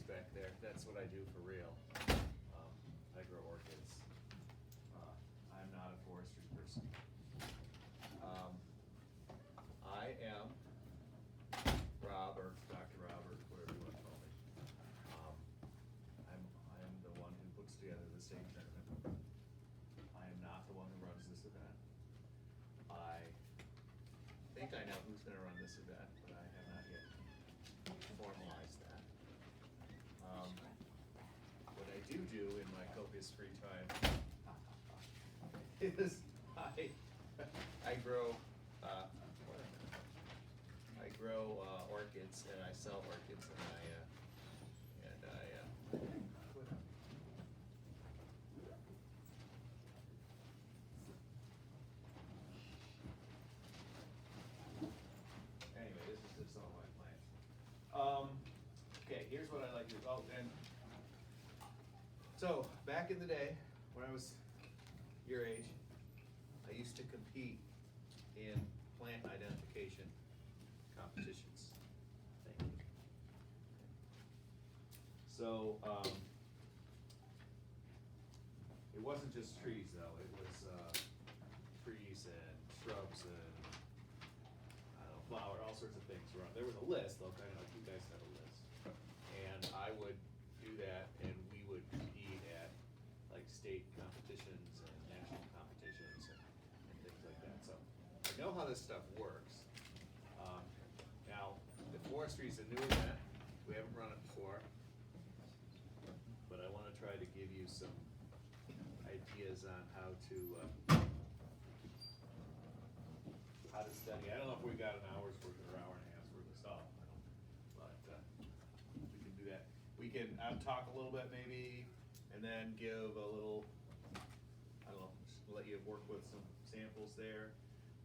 back there. That's what I do for real. I grow orchids. I'm not a forestry person. I am Rob, or Dr. Robert, whatever you want to call me. I'm the one who puts together the state tournament. I am not the one who runs this event. I think I know who's gonna run this event, but I have not yet formalized that. What I do in my copious free time is I grow orchids, and I sell orchids, and I anyway, this is just all my plants. Okay, here's what I like to do. Oh, and so back in the day, when I was your age, I used to compete in plant identification competitions. Thank you. So, it wasn't just trees though, it was trees and shrubs and I don't know, flower, all sorts of things around. There was a list, though, kind of like you guys had a list. And I would do that, and we would compete at like state competitions and national competitions and things like that. So I know how this stuff works. Now, the forestry is a new event. We haven't run it before, but I want to try to give you some ideas on how to study. I don't know if we got an hour's worth or hour and a half's worth of stuff, but we can do that. We can talk a little bit maybe, and then give a little, I don't know, just let you work with some samples there.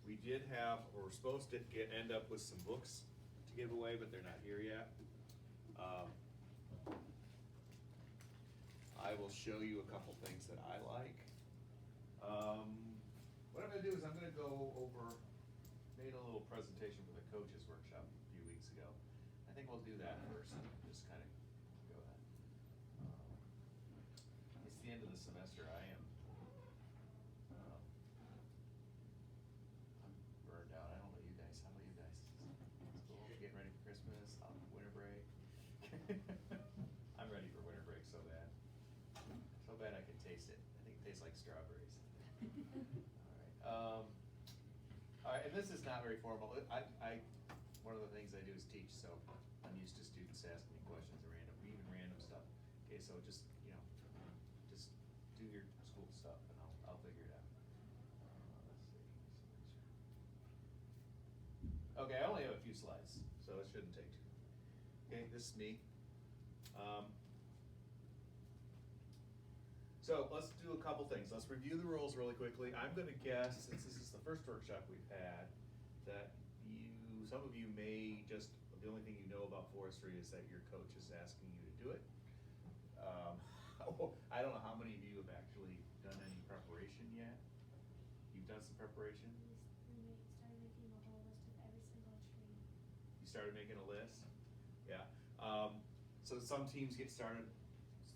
We did have, or we're supposed to end up with some books to give away, but they're not here yet. I will show you a couple things that I like. What I'm gonna do is I'm gonna go over, made a little presentation for the coaches workshop a few weeks ago. I think we'll do that first, and just kind of go ahead. It's the end of the semester. I'm burned out. I don't know you guys. How about you guys? School, getting ready for Christmas, winter break. I'm ready for winter break so bad. So bad I can taste it. I think it tastes like strawberries. All right, and this is not very formal. One of the things I do is teach, so I'm used to students asking me questions at random, even random stuff. Okay, so just, just do your school stuff and I'll figure it out. Let's see. Okay, I only have a few slides, so it shouldn't take too long. Okay, this is me. So let's do a couple things. Let's review the rules really quickly. I'm gonna guess, since this is the first workshop we've had, that some of you may just, the only thing you know about forestry is that your coach is asking you to do it. I don't know how many of you have actually done any preparation yet. You've done some preparation? We started making a whole list of every single tree. You started making a list? Yeah. So some teams get started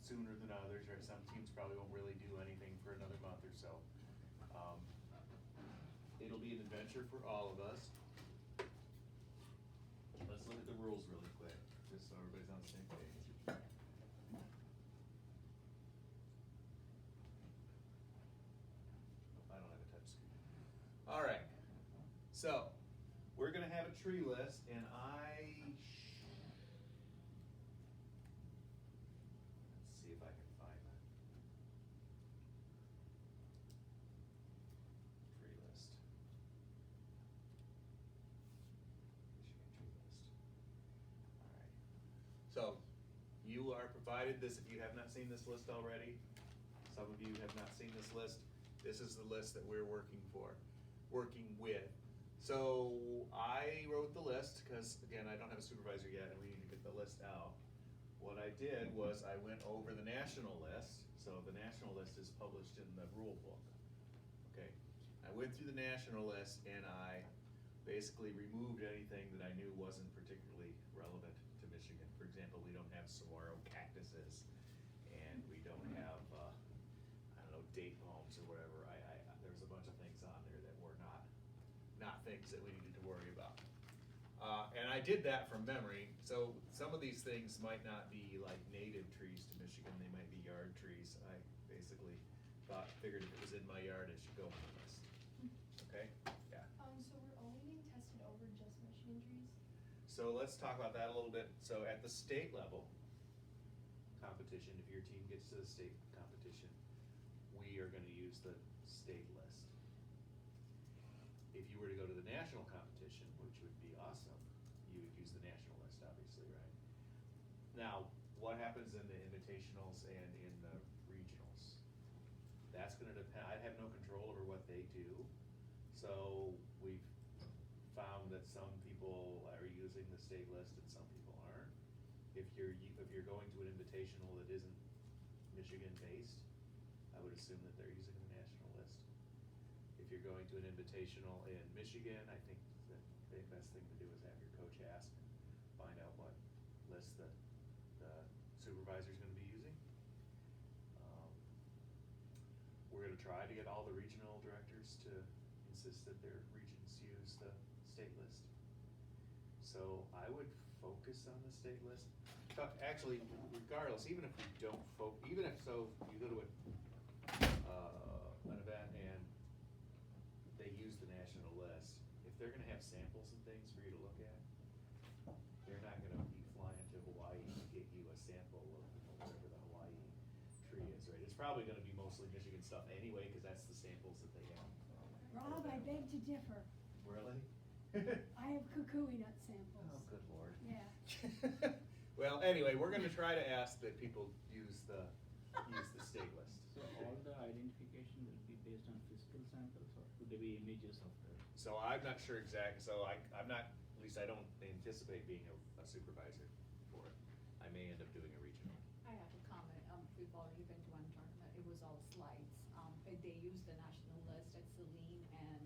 sooner than others, right? Some teams probably won't really do anything for another month or so. It'll be an adventure for all of us. Let's look at the rules really quick, just so everybody's on the same page. I don't have a touch screen. All right, so we're gonna have a tree list, and let's see if I can find that tree list. Michigan tree list. All right. So you are provided this if you have not seen this list already. Some of you have not seen this list. This is the list that we're working with. So I wrote the list because, again, I don't have a supervisor yet and we need to get the list out. What I did was I went over the national list. So the national list is published in the rule book. Okay, I went through the national list and I basically removed anything that I knew wasn't particularly relevant to Michigan. For example, we don't have have saguaro cactuses, and we don't have, I don't know, date palms or whatever. There's a bunch of things on there that were not things that we needed to worry about. And I did that from memory, so some of these things might not be like native trees to Michigan, they might be yard trees. I basically figured if it was in my yard, it should go on the list. Okay, yeah. So we're only being tested over just Michigan trees? So let's talk about that a little bit. So at the state level competition, if your team gets to the state competition, we are gonna use the state list. If you were to go to the national competition, which would be awesome, you would use the national list, obviously, right? Now, what happens in the invitationals and in the regionals? That's gonna depend, I have no control over what they do. So we've found that some people are using the state list and some people aren't. If you're going to an invitational that isn't Michigan based, I would assume that they're using the national list. If you're going to an invitational in Michigan, I think that the best thing to do is have your coach ask, find out what list the supervisor's gonna be using. We're gonna try to get all the regional directors to insist that their regions use the state list. So I would focus on the state list. But actually, regardless, even if we don't even if so, you go to an event and they use the national list, if they're gonna have samples and things for you to look at, they're not gonna be flying to Hawaii to get you a sample of whatever the Hawaii tree is, right? It's probably gonna be mostly Michigan stuff anyway, cause that's the samples that they have. Rob, I beg to differ. Really? I have kukui nut samples. Oh, good lord. Yeah. Well, anyway, we're gonna try to ask that people use the state list. So all the identification will be based on physical samples, or could they be images of the? So I'm not sure exactly, so I'm not, at least I don't anticipate being a supervisor for it. I may end up doing a regional. I have a comment, we've already been to one tournament, it was all slides. They used the national list at Celine, and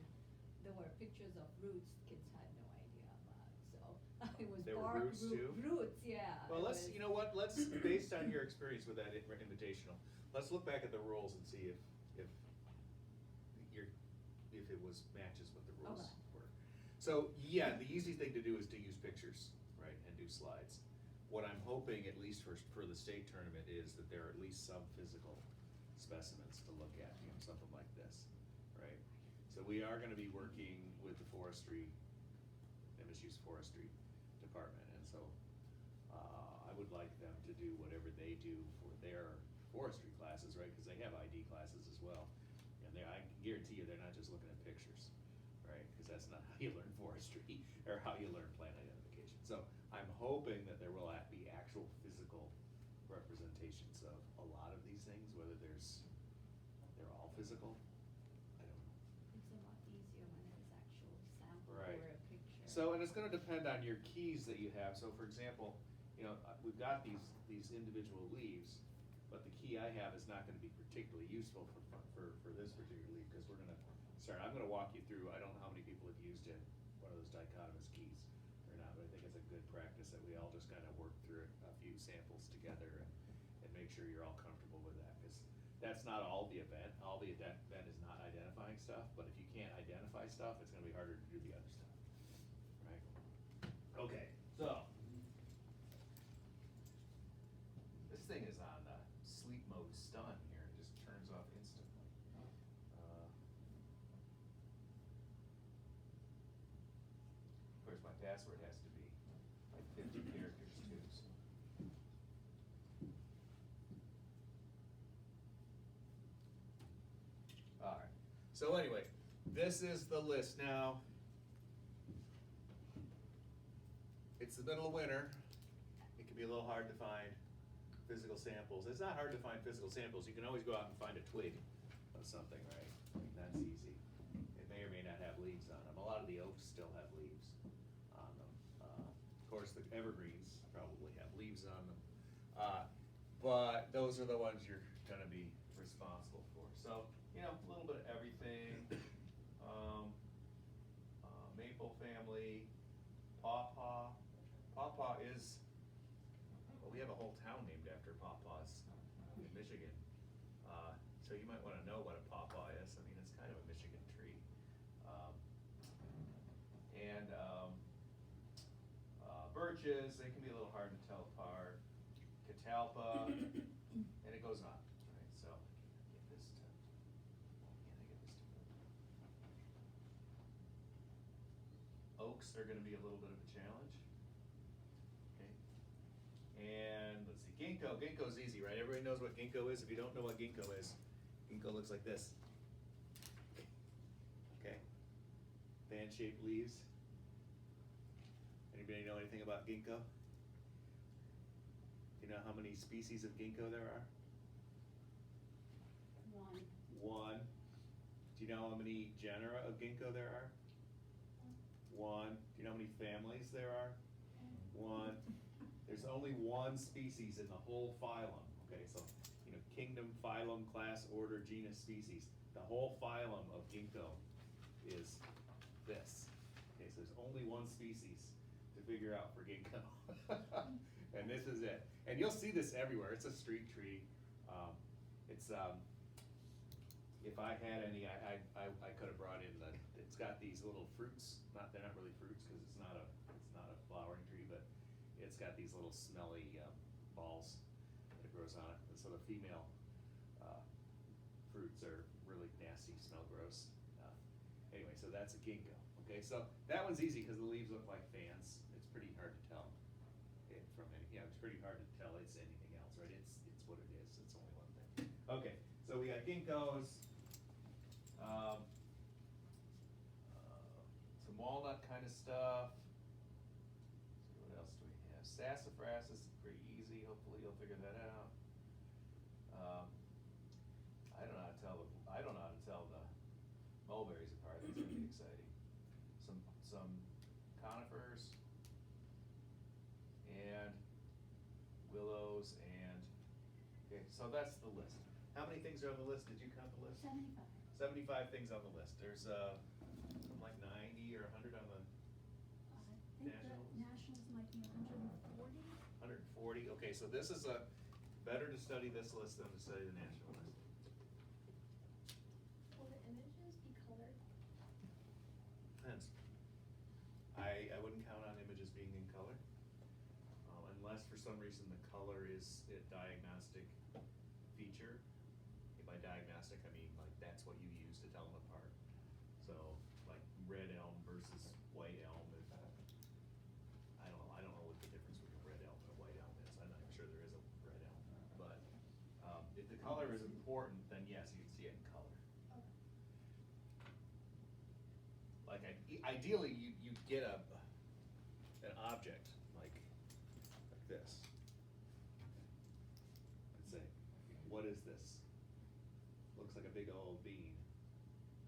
there were pictures of roots, kids had no idea about, so it was There were bark, roots too? Roots, yeah. Well, it let's, was- you know what, let's, based on your experience with that invitational, let's look back at the rules and see if it was matches what the rules Okay. were. So, yeah, the easy thing to do is to use pictures, right, and do slides. What I'm hoping, at least for the state tournament, is that there are at least some physical specimens to look at, you know, something like this, right? So we are gonna be working with the forestry, MSU's forestry department, and so, I would like them to do whatever they do for their forestry classes, right, cause they have ID classes as well. And I can guarantee you, they're not just looking at pictures, right, cause that's not how you learn forestry, or how you learn plant identification. So I'm hoping that there will be actual physical representations of a lot of these things, whether they're all physical, I don't know. It's a lot easier when it's actual sample Right. or a picture. So, and it's gonna depend on your keys that you have, so for example, you know, we've got these individual leaves, but the key I have is not gonna be particularly useful for this particular leaf, cause I'm gonna walk you through, I don't know how many people have used one of those dichotomous keys or not, but I think it's a good practice that we all just kinda work through a few samples together and make sure you're all comfortable with that, cause that's not all the event is not identifying stuff, but if you can't identify stuff, it's gonna be harder to do the other stuff, right? Okay, so. This thing is on sleep mode stun here, it just turns off instantly. Of course, my password has to be like 50 characters too, so. Alright, so anyway, this is the list now. It's the middle of winter, it can be a little hard to find physical samples. It's not hard to find physical samples, you can always go out and find a twig of something, right? I mean, that's easy. It may or may not have leaves on them. A lot of the oaks still have leaves on them. Of course, the evergreens probably have leaves on them. But those are the ones you're gonna be responsible for. So, you know, a little bit of everything. Maple family, pawpaw. Pawpaw is, well, we have a whole town named after pawpaws in Michigan. So you might wanna know what a pawpaw is, I mean, it's kind of a Michigan tree. And, birches, they can be a little hard to tell apart, catalpa, and it goes on, right, so, get this to, can I get this to move? Oaks are gonna be a little bit of a challenge. Okay. And let's see, ginkgo, ginkgo's easy, right? Everybody knows what ginkgo is. If you don't know what ginkgo is, ginkgo looks like this. Okay. Fan-shaped leaves. Anybody know anything about ginkgo? Do you know how many species of ginkgo there are? One. Do you know how many genera of ginkgo there are? One. Do you know how many families there are? One. There's only one species in the whole phylum. Okay, so kingdom, phylum, class, order, genus, species. The whole phylum of ginkgo is this. Okay, so there's only one species to figure out for ginkgo. And this is it. And you'll see this everywhere. It's a street tree. If I had any, I could have brought in it's got these little fruits. They're not really fruits because it's not a flowering tree, but it's got these little smelly balls that grows on it. And so the female fruits are really nasty, smell gross. Anyway, so that's a ginkgo. Okay, so that one's easy because the leaves look like fans. It's pretty hard to tell it from any. It's pretty hard to tell it's anything else, right? It's what it is. It's only one thing. Okay, so we got ginkgos. Some walnut kind of stuff. Let's see, what else do we have? Sassafras is pretty easy. Hopefully you'll figure that out. I don't know how to tell the mulberries apart. That's gonna be exciting. Some conifers and willows and okay. So that's the list. How many things are on the list? Did you count the list? 75. 75 things on the list. There's something like 90 or 100 on the I think the nationals might be 140. 140. Okay, so this is better to study this list than to study the national list. Will the images be colored? Depends. I wouldn't count on images being in color, unless for some reason the color is a diagnostic feature. By diagnostic, I mean like that's what you use to tell them apart. So like red elm versus white elm, I don't know what the difference between a red elm and a white elm is. I'm not even sure there is a red elm, but if the color is important, then yes, you'd see it in color. Okay. Like ideally, you get an object like this. Let's say, what is this? Looks like a big old bean.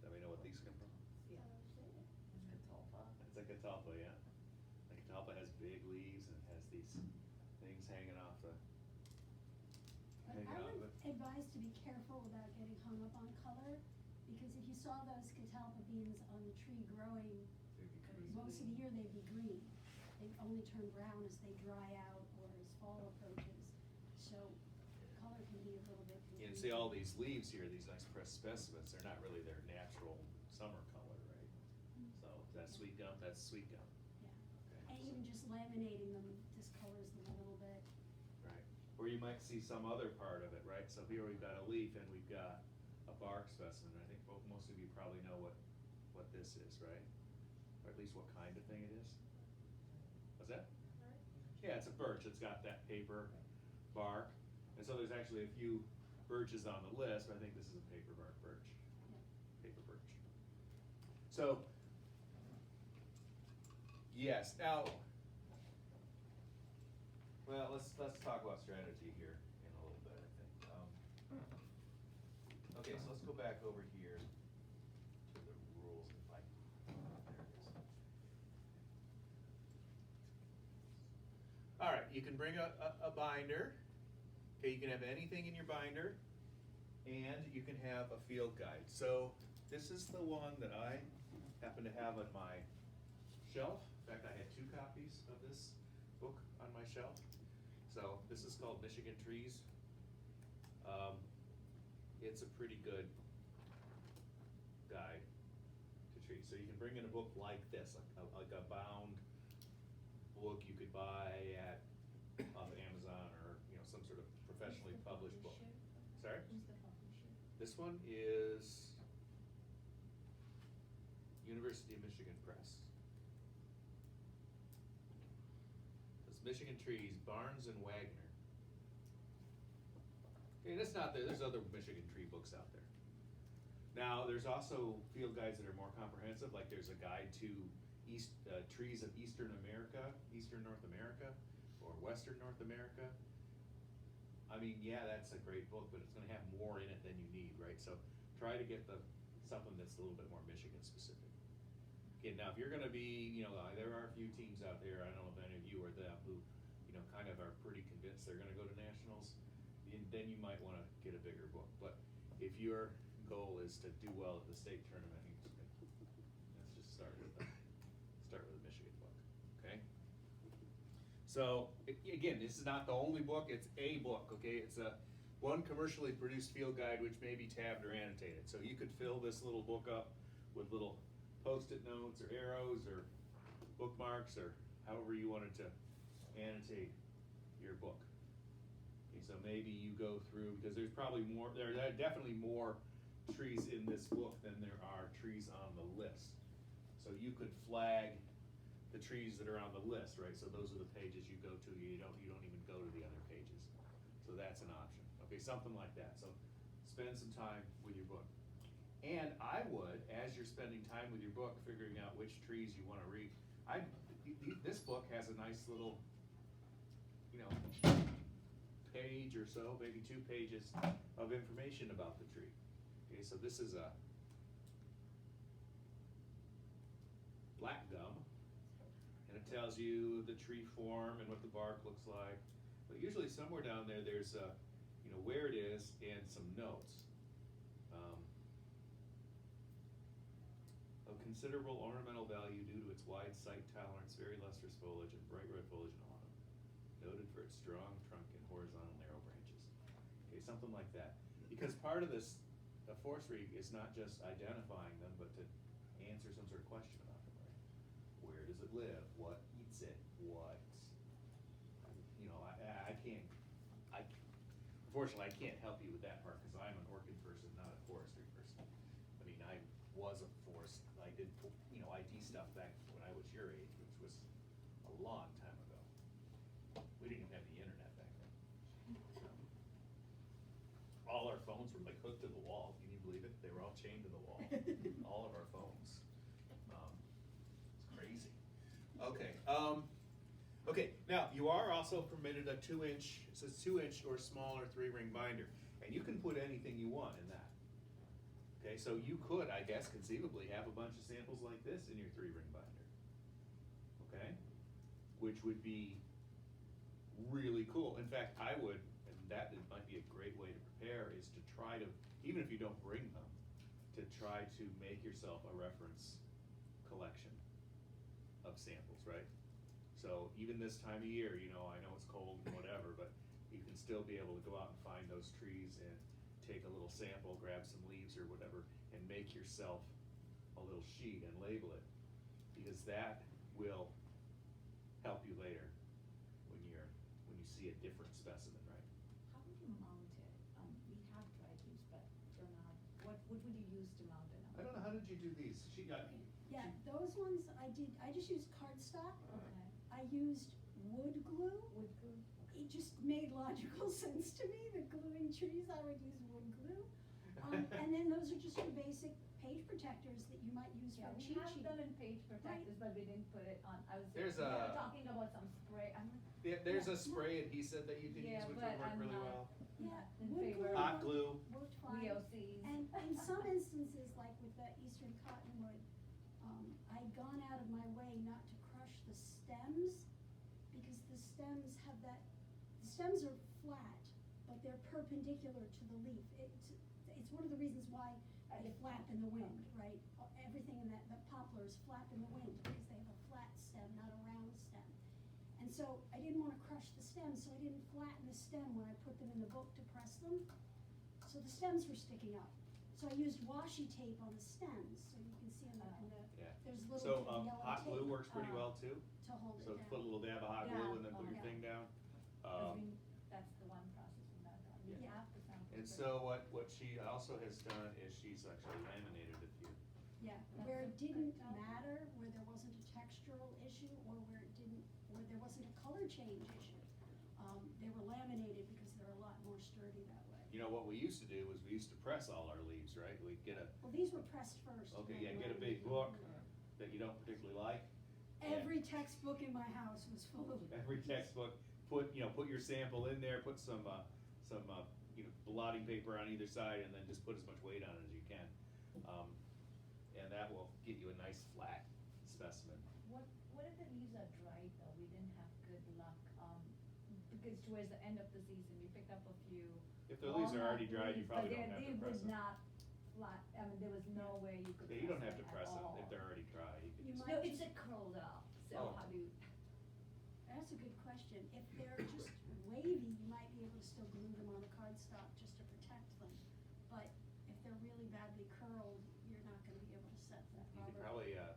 Let me know what these come from. Yeah. Catalpa. It's a catalpa, yeah. The catalpa has big leaves and it has these things hanging off the. But I would advise to be careful about getting hung up on color, because if you saw those catalpa beans on the tree growing, most of the year they'd be green. They only turn brown as they dry out or as fall approaches. So color can be a little bit confusing. You can see all these leaves here, these nice pressed specimens, they're not really their natural summer color, right? So that's sweet gum, that's sweet gum. Yeah. And Okay. even just laminating them discolors them a little bit. Right, or you might see some other part of it, right? So here we've got a leaf and we've got a bark specimen. I think most of you probably know what this is, right? Or at least what kind of thing it is. What's that? Yeah, it's a birch. It's got that paper bark. And so there's actually a few birches on the list, but I think this is a paper bark birch. Paper birch. So, yes, now, well, let's talk about strategy here in a little bit, I think. Okay, so let's go back over here to the rules. There it is. All right, you can bring a binder. Okay, you can have anything in your binder, and you can have a field guide. So this is the one that I happen to have on my shelf. In fact, I had 2 copies of this book on my shelf. So this This is called Michigan Trees. It's a pretty good guide to trees. So you can bring in a book like this, like a bound book you could buy at Amazon or some sort of professionally published book. Sorry? Who's the publisher? This one is University of Michigan Press. It's Michigan Trees, Barnes and Wagner. Okay, that's not there. There's other Michigan tree books out there. Now, there's also field guides that are more comprehensive, like there's a guide to trees of Eastern America, Eastern North America, or Western North America. I mean, yeah, that's a great book, but it's gonna have more in it than you need, right? So try to get something that's a little bit more Michigan specific. Okay, now if you're gonna be, there are a few teams out there, I don't know if any of you are them, who, kind of are pretty convinced they're gonna go to nationals, then you might wanna get a bigger book. But if your goal is to do well at the state tournament, let's just start with a Michigan book, okay? So, again, this is not the only book, it's a book, okay? It's one commercially produced field guide which may be tabbed or annotated. So you could fill this little book up with little post-it notes or arrows or bookmarks or however you wanted to annotate your book. Okay, so maybe you go through, because there are definitely more trees in this book than there are trees on the list. So you could flag the trees that are on the list, right? So those are the pages you go to. You don't even go to the other pages. So that's an option. Okay, something like that. So spend some time with your book. And I would, as you're spending time with your book, figuring out which trees you want to read. This book has a nice little, page or so, maybe 2 pages of information about the tree. Okay, so this is a black gum, and it tells you the tree form and what the bark looks like. But usually somewhere down there, there's where it is and some notes. Of considerable ornamental value due to its wide sight tolerance, very lustrous foliage, and bright red foliage in autumn. Noted for its strong trunk and horizontal narrow branches. Okay, something like that. Because part of this forestry is not just identifying them, but to answer some sort of question about them, right? Where does it live? What eats it? Unfortunately, I can't help you with that part because I'm an orchid person, not a forestry person. I mean, I was a I did, ID stuff back when I was your age, which was a long time ago. We didn't even have the internet back then. All our phones were like hooked to the wall. Can you believe it? They were all chained to the wall. All of our phones. It's crazy. Okay. Okay. Now you are also permitted a 2-inch. It says 2-inch or smaller 3-ring binder, and you can put anything you want in that. Okay, so you could, I guess, conceivably have a bunch of samples like this in your 3-ring binder. Okay, which would be really cool. In fact, I would, and that might be a great way to prepare, is to try to, even if you don't bring them, to try to make yourself a reference collection of samples, right? So even this time of year, I know it's cold and whatever, but you can still be able to go out and find those trees and take a little sample, grab some leaves or whatever, and make yourself a little sheet and label it, because that will help you later when you see a different specimen, right? How would you mount it? We have tried these, but they're not, what would you use to mount it? I don't know, how did you do these? Yeah, those ones I just used cardstock. Okay. I used wood glue. Wood glue? It just made logical sense to me, the gluing trees, I would use wood glue. And then those are just your basic page protectors that you might use for Yeah, a we cheat have sheet. them in page protectors, but we didn't put it on, we There's were talking about some spray, There's a spray adhesive that you can use, Yeah, which but would work I'm really not- well. Yeah, in wood favor glue of- Hot glue. worked fine. VOCs. And in some instances, like with the eastern cottonwood, I'd gone out of my way not to crush the stems, because the stems are flat, but they're perpendicular to the leaf. It's one of the reasons why they flap in the wind, right? Everything in the poplars flap in the wind because they have a flat stem, not a round stem. And so I didn't wanna crush the stems, so I didn't flatten the stem when I put them in the book to press them. So the stems were sticking up. So I used washi tape on the stems, so you can see in the, Yeah. there's little So, bit of yellow hot glue tape, works pretty well too, to hold it so down. put a little dab of hot Yeah. glue and then put your Yeah. thing down. That's the one process in that, we Yeah. have the sample. And so what she also has done is she's actually laminated a few. Yeah, That's where a it didn't good job. matter, where there wasn't a textural issue, or where there wasn't a color change issue. They were laminated because they're a lot more sturdy that way. You know, what we used to do was we used to press all our leaves, right? We'd get a, Well, these were pressed first. okay, and yeah, then get a big laminated. book that you don't particularly like. Every textbook in my house was full of. Every textbook, put your sample in there, put some blotting paper on either side, and then just put as much weight on it as you can. And that will get you a nice flat specimen. What if the leaves are dried though, we didn't have good luck, because towards the end of the season, we picked up a few. If the leaves are already dried, you leaves, probably but don't have to they press would them. not flat, I mean, there was no way you could Yeah, you don't press have to them press at them all. if they're already dry, you can You just. might No, just- it's a curled up, so Oh. how do you? That's a good question. If they're just wavy, you might be able to still glue them on the cardstock just to protect them. But if they're really badly curled, you're not gonna be able to set that You could properly. probably,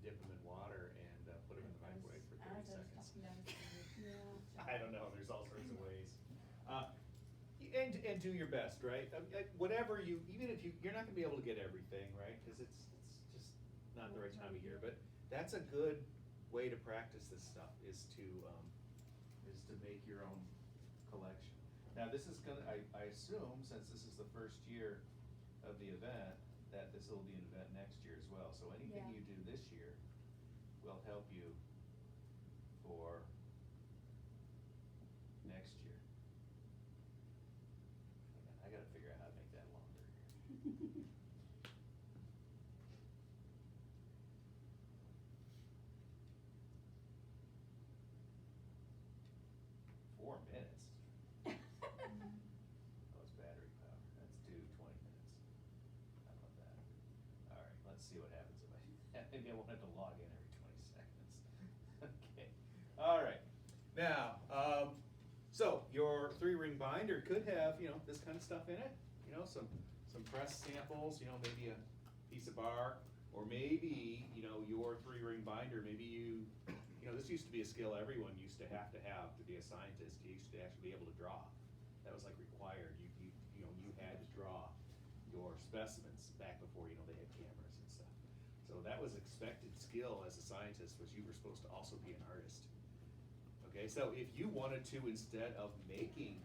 dip them in water and, put them in the microwave for 30 seconds. Yeah. I don't know, there's all sorts of ways. And do your best, right? Whatever even if you're not gonna be able to get everything, right? Cause it's just not the right time of year, but that's a good way to practice this stuff, is to make your own collection. Now, this is gonna, I assume, since this is the first year of the event, that this will be an event next year as well, so anything Yeah. you do this year will help you for next year. Hang on, I gotta figure out how to make that longer. 4 minutes. Oh, it's battery power. Let's do 20 minutes. How about that? All right, let's see what happens if I do that. Maybe I won't have to log in every 20 seconds. Okay, all right. Now, so your 3-ring binder could have, this kind of stuff in it. Some press samples, maybe a piece of bark, or maybe, your 3-ring binder, maybe this used to be a skill everyone used to have to be a scientist. You used to actually be able to draw. That was like required. You had to draw your specimens back before, they had cameras and stuff. So that was expected skill as a scientist, was you were supposed to also be an artist. Okay, so if you wanted to, instead of making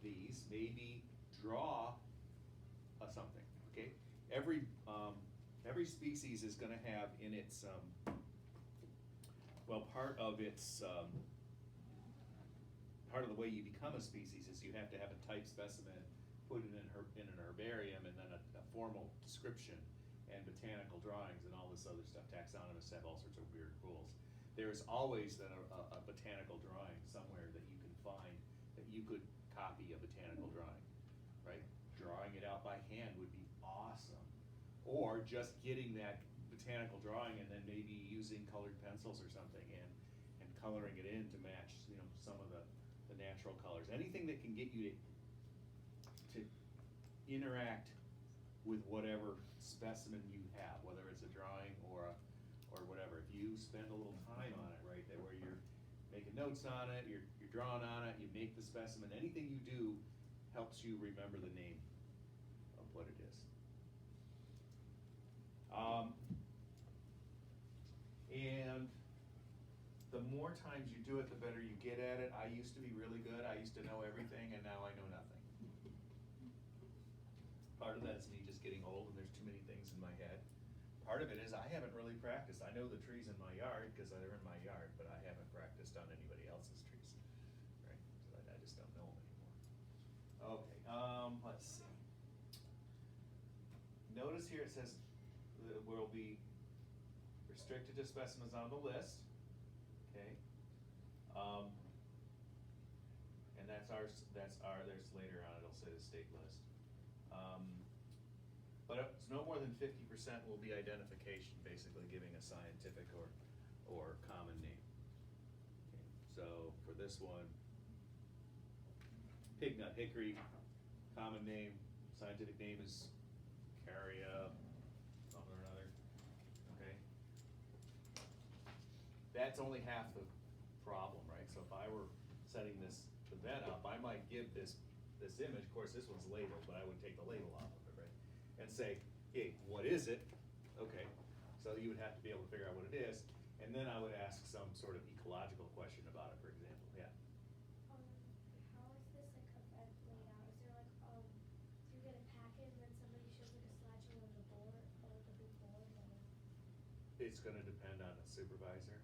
these, maybe draw something, okay? Every species is gonna have in its, part of the way you become a species is you have to have a type specimen, put it in an herbarium, and then a formal description and botanical drawings and all this other stuff. Taxonomists have all sorts of weird rules. There's always then a botanical drawing somewhere that you can find that you could copy a botanical drawing, right? Drawing it out by hand would be awesome. Or just getting that botanical drawing and then maybe using colored pencils or something and coloring it in to match, some of the natural colors. Anything that can get you to interact with whatever specimen you have, whether it's a drawing or whatever. If you spend a little time on it, right, where you're making notes on it, you're drawing on it, you make the specimen, anything you do helps you remember the name of what it is. And the more times you do it, the better you get at it. I used to be really good. I used to know everything, and now I know nothing. Part of that is me just getting old and there's too many things in my head. Part of it is I haven't really practiced. I know the trees in my yard because they're in my yard, but I haven't practiced on anybody else's trees, right? So I just don't know them anymore. Okay, let's see. Notice here it says that we'll be restricted to specimens on the list, okay? And that's there's later on, it'll say the state list. But it's no more than 50% will be identification, basically giving a scientific or common name. Okay. So for this one, pig nut hickory, common name, scientific name is Caria, something or another, okay? That's only half the problem, right? So if I were setting this event up, I might give this image, of course, this one's labeled, but I would take the label off of it, right? And say, hey, what is it? Okay, so you would have to be able to figure out what it is, and then I would ask some sort of ecological question about it, for example, yeah. How is this like event laid out? Is there like, do you get a packet and then somebody shows like a slideshow of the board, or like a big board, or? It's gonna depend on the supervisor.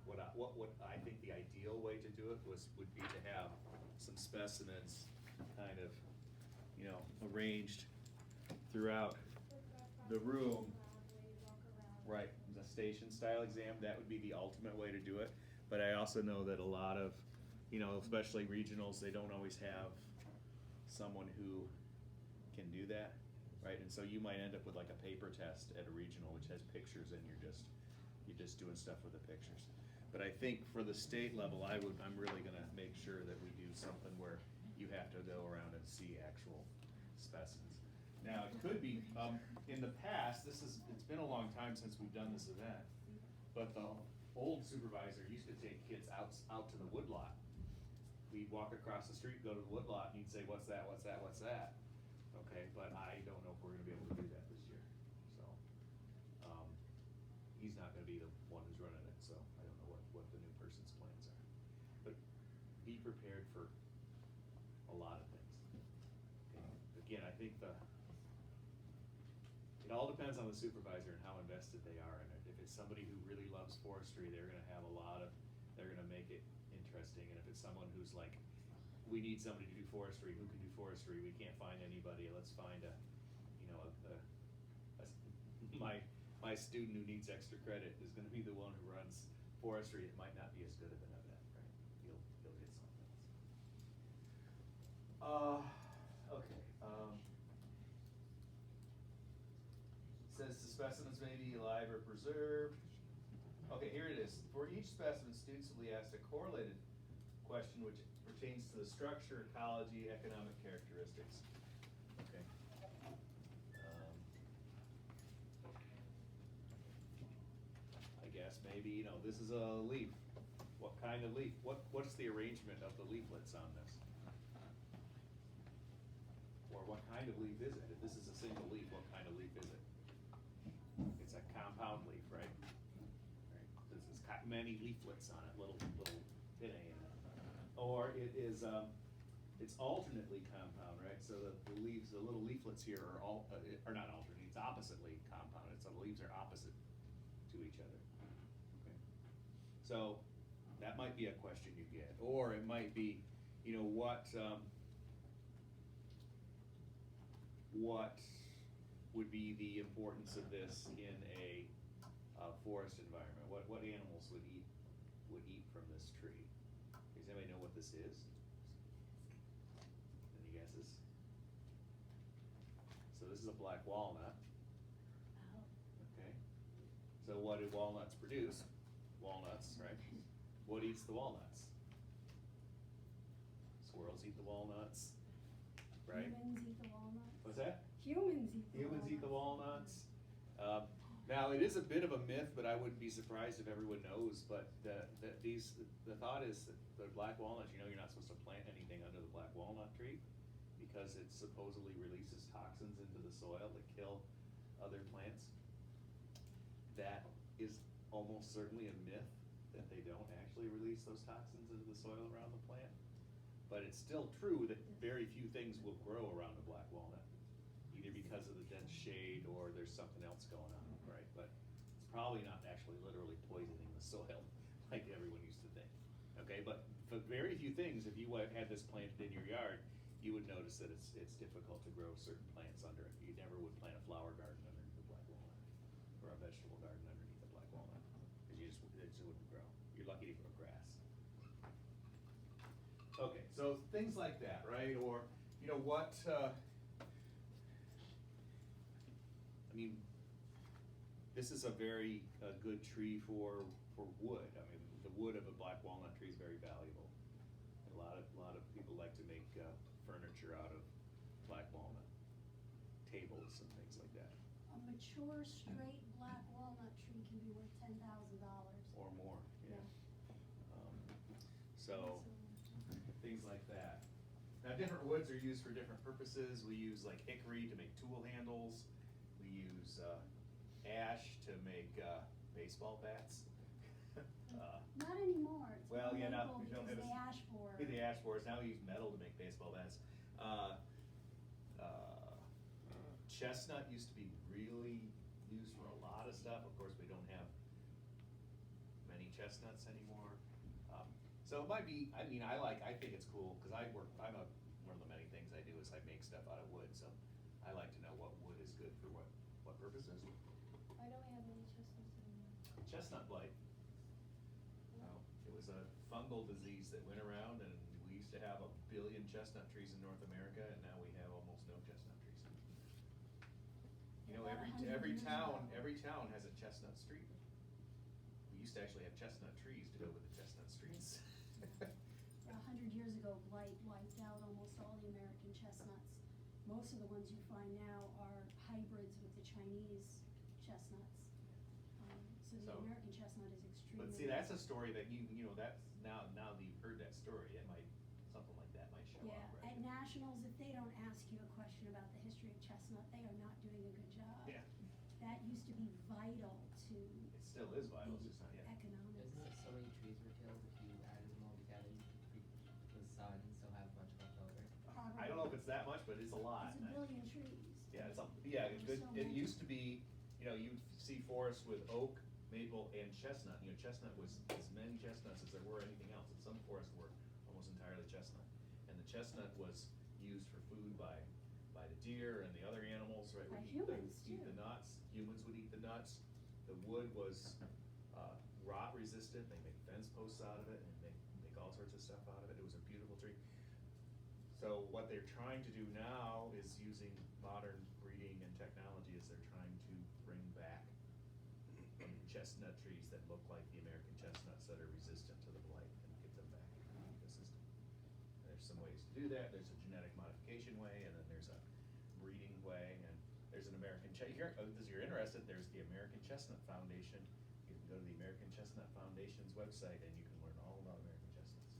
What I think the ideal way to do it would be to have some specimens kind of, you know, arranged throughout the room. Where you walk around. Right, the station style exam, that would be the ultimate way to do it. But I also know that a lot of, you know, especially regionals, they don't always have someone who can do that, right? And so you might end up with like a paper test at a regional which has pictures and you're just doing stuff with the pictures. But I think for the state level, I'm really gonna make sure that we do something where you have to go around and see actual specimens. Now, it could be, in the past, it's been a long time since we've done this event, but the old supervisor used to take kids out to the woodlot. We'd walk across the street, go to the woodlot, and he'd say, what's that, what's that, what's that? Okay, but I don't know if we're gonna be able to do that this year, so. He's not gonna be the one who's running it, so I don't know what the new person's plans are. But be prepared for a lot of things. Okay. Again, I think it all depends on the supervisor and how invested they are in it. If it's somebody who really loves forestry, they're gonna have they're gonna make it interesting. And if it's someone who's like, we need somebody to do forestry, who can do forestry? We can't find anybody, let's find my student who needs extra credit is gonna be the one who runs forestry. It might not be as good of an event, right? You'll hit something else. Okay. Says the specimens may be live or preserved. Okay, here it is. For each specimen, students will be asked a correlated question which pertains to the structure, ecology, economic characteristics. Okay. I guess maybe, you know, this is a leaf. What kind of leaf? What's the arrangement of the leaflets on this? Or what kind of leaf is it? If this is a single leaf, what kind of leaf is it? It's a compound leaf, right? Right. This has got many leaflets on it, little pinnae in it. Or it is, it's alternately compound, right? So the leaves, the little leaflets here are not alternate, it's oppositely compounded. So the leaves are opposite to each other. Okay. So that might be a question you get. Or it might be, you know, what would be the importance of this in a forest environment? What animals would eat from this tree? Does anybody know what this is? Any guesses? So this is a black walnut. Okay. So what do walnuts produce? Walnuts, right? What eats the walnuts? Squirrels eat the walnuts, right? Humans eat the walnuts. What's that? Humans eat the walnuts. Humans eat the walnuts. Now, it is a bit of a myth, but I wouldn't be surprised if everyone knows, but the thought is that the black walnuts, you know, you're not supposed to plant anything under the black walnut tree because it supposedly releases toxins into the soil that kill other plants. That is almost certainly a myth that they don't actually release those toxins into the soil around the plant. But it's still true that very few things will grow around a black walnut, either because of the dense shade or there's something else going on, right? But it's probably not actually literally poisoning the soil like everyone used to think. Okay, but very few things, if you had this planted in your yard, you would notice that it's difficult to grow certain plants under it. You never would plant a flower garden underneath a black walnut, or a vegetable garden underneath a black walnut, because it just wouldn't grow. You're lucky to grow grass. Okay, so things like that, right? Or, you know, what, I mean, this is a very good tree for wood. I mean, the the wood of a black walnut tree is very valuable. A lot of people like to make furniture out of black walnut, tables and things like that, A mature, straight black walnut tree can be worth $10,000. or more, yeah. So, things like that. Now, different woods are used for different purposes. We use like hickory to make tool handles. We use ash to make baseball bats. Not anymore. It's Well, more yeah, now maple we don't because have the ash borer. The ash borers, now we use metal to make baseball bats. Chestnut used to be really used for a lot of stuff. Of course, we don't have many chestnuts anymore. So it might be, I think it's cool, cause one of the many things I do is I make stuff out of wood, so I like to know what wood is good for what purposes. Why don't we have any chestnuts anymore? Chestnut blight. It was a fungal disease that went around, and we used to have 1 billion chestnut trees in North America, and now we have almost no chestnut trees. You know, About 100 every years town, ago. every town has a chestnut street. We used to actually have chestnut trees to go with the chestnut streets. 100 years ago, blight wiped out almost all the American chestnuts. Most of the ones you find now are hybrids with the Chinese chestnuts. So the So- American chestnut is extremely. But see, that's a story that you know, that's, now that you've heard that story, something like that might show Yeah, up, at right? nationals, if they don't ask you a question about the history of chestnut, they are not doing a good job. Yeah, That used to be vital to it still is vital, it's just not yet. economics. Isn't it so many trees were killed if you added them all together, you could treat the sun and still have much left over? I don't know if it's that much, but it's a lot. It's a billion trees. Yeah, it's There's good, so it many. used to be, you know, you'd see forests with oak, maple, and chestnut. You know, chestnut was as many chestnuts as there were anything else, and some forests were almost entirely chestnut. And the chestnut was used for food by the deer and the other animals, right? By would humans, eat too. the nuts, humans would eat the nuts. The wood was rot resistant, they make fence posts out of it, and make all sorts of stuff out of it. It was a beautiful tree. So what they're trying to do now is using modern breeding and technology is they're trying to bring back chestnut trees that look like the American chestnuts that are resistant to the blight and get them back into the ecosystem. There's some ways to do that. There's a genetic modification way, and then there's a breeding way, and there's an American if you're interested, there's the American Chestnut Foundation. You can go to the American Chestnut Foundation's website and you can learn all about American chestnuts.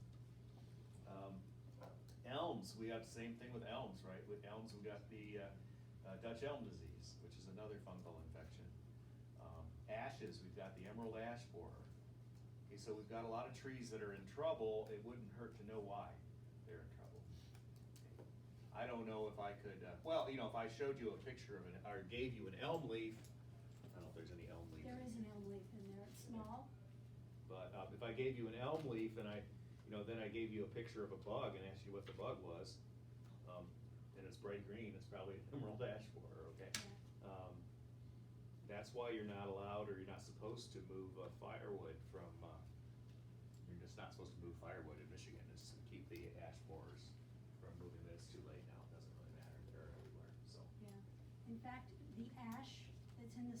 Elms, we have the same thing with elms, right? With elms, we got the Dutch elm disease, which is another fungal infection. Ashes, we've got the emerald ash borer. Okay, so we've got a lot of trees that are in trouble. It wouldn't hurt to know why they're in trouble. I don't know if I could, well, you know, if I showed you a picture of or gave you an elm leaf, I don't know if there's any elm leaves. There is an elm leaf in there, it's small. But if I gave you an elm leaf and then I gave you a picture of a bug and asked you what the bug was, and it's bright green, it's probably an emerald ash borer, okay? That's why you're not allowed or you're not supposed to move firewood from, you're just not supposed to move firewood in Michigan. It's to keep the ash borers from moving, but it's too late now, it doesn't really matter, they're everywhere, so. Yeah, in fact, the ash that's in the